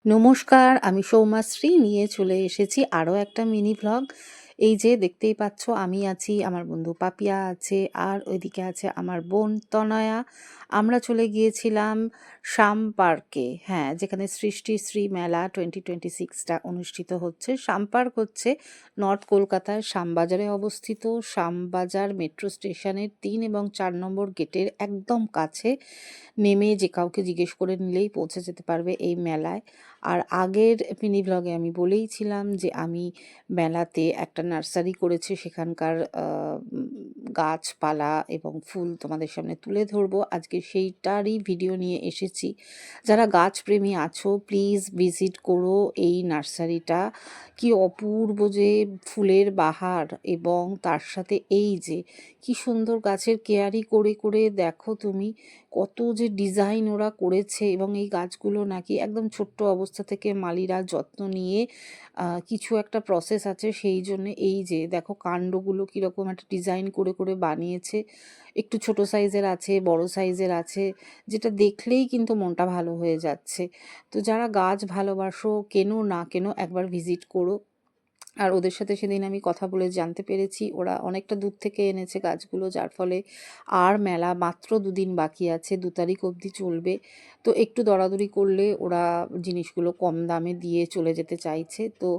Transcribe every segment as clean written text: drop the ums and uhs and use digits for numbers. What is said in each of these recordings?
নমস্কার, আমি সৌমাশ্রী নিয়ে চলে এসেছি আরও একটা মিনি ভ্লগ। এই যে দেখতেই পাচ্ছ, আমি আছি, আমার বন্ধু পাপিয়া আছে, আর ওইদিকে আছে আমার বোন তনয়া। আমরা চলে গিয়েছিলাম শাম পার্কে, হ্যাঁ, যেখানে সৃষ্টি শ্রী মেলা 2026টা অনুষ্ঠিত হচ্ছে। শাম পার্ক হচ্ছে নর্থ কলকাতার শ্যামবাজারে অবস্থিত। শ্যামবাজার মেট্রো স্টেশনের 3 এবং 4 নম্বর গেটের একদম কাছে নেমে যে কাউকে জিজ্ঞেস করে নিলেই পৌঁছে যেতে পারবে এই মেলায়। আর আগের মিনি ব্লগে আমি বলেইছিলাম যে আমি মেলাতে একটা নার্সারি করেছি, সেখানকার গাছপালা এবং ফুল তোমাদের সামনে তুলে ধরবো। আজকে সেইটারই ভিডিও নিয়ে এসেছি। যারা গাছপ্রেমী আছো প্লিজ ভিজিট করো এই নার্সারিটা। কি অপূর্ব যে ফুলের বাহার, এবং তার সাথে এই যে কি সুন্দর গাছের কেয়ারি করে করে দেখো তুমি কত যে ডিজাইন ওরা করেছে। এবং এই গাছগুলো নাকি একদম ছোট্ট অবস্থা থেকে মালিরা যত্ন নিয়ে কিছু একটা প্রসেস আছে, সেই জন্য এই যে দেখো কাণ্ডগুলো কীরকম একটা ডিজাইন করে করে বানিয়েছে। একটু ছোট সাইজের আছে, বড় সাইজের আছে, যেটা দেখলেই কিন্তু মনটা ভালো হয়ে যাচ্ছে। তো যারা গাছ ভালোবাসো, কেনো না কেনো, একবার ভিজিট করো। আর ওদের সাথে সেদিন আমি কথা বলে জানতে পেরেছি ওরা অনেকটা দূর থেকে এনেছে গাছগুলো, যার ফলে আর মেলা মাত্র 2 দিন বাকি আছে, 2 তারিখ অবধি চলবে। তো একটু দরাদরি করলে ওরা জিনিসগুলো কম দামে দিয়ে চলে যেতে চাইছে। তো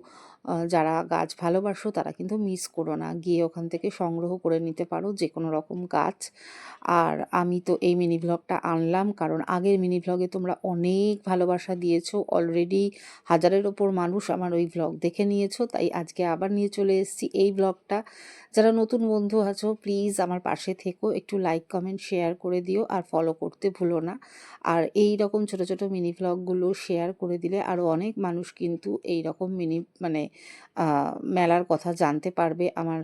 যারা গাছ ভালোবাসো তারা কিন্তু মিস করো না, গিয়ে ওখান থেকে সংগ্রহ করে নিতে পারো যে কোনো রকম গাছ। আর আমি তো এই মিনি ভ্লগটা আনলাম কারণ আগের মিনি ভ্লগে তোমরা অনেক ভালোবাসা দিয়েছো, অলরেডি 1000-এর ওপর মানুষ আমার ওই ভ্লগ দেখে নিয়েছো, তাই আজকে আবার নিয়ে চলে এসেছি এই ভ্লগটা। যারা নতুন বন্ধু আছো প্লিজ আমার পাশে থেকো, একটু লাইক কমেন্ট শেয়ার করে দিও, আর ফলো করতে ভুলো না। আর এই রকম ছোট ছোট মিনি ভ্লগগুলো শেয়ার করে দিলে আরও অনেক মানুষ কিন্তু এই রকম মিনি মেলার কথা জানতে পারবে আমার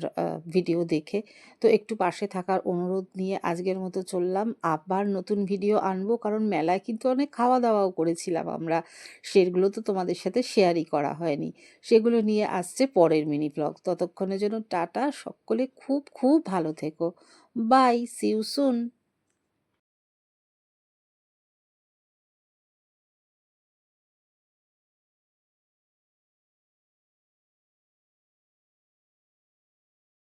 ভিডিও দেখে। তো একটু পাশে থাকার অনুরোধ নিয়ে আজকের মতো চললাম, আবার নতুন ভিডিও আনবো, কারণ মেলায় কিন্তু অনেক খাওয়া দাওয়াও করেছিলাম আমরা, সেগুলো তো তোমাদের সাথে শেয়ারই করা হয়নি। সেগুলো নিয়ে আসছে পরের মিনি ব্লগ। ততক্ষণের জন্য টাটা, সকলে খুব খুব ভালো থেকো। Bye, see you soon.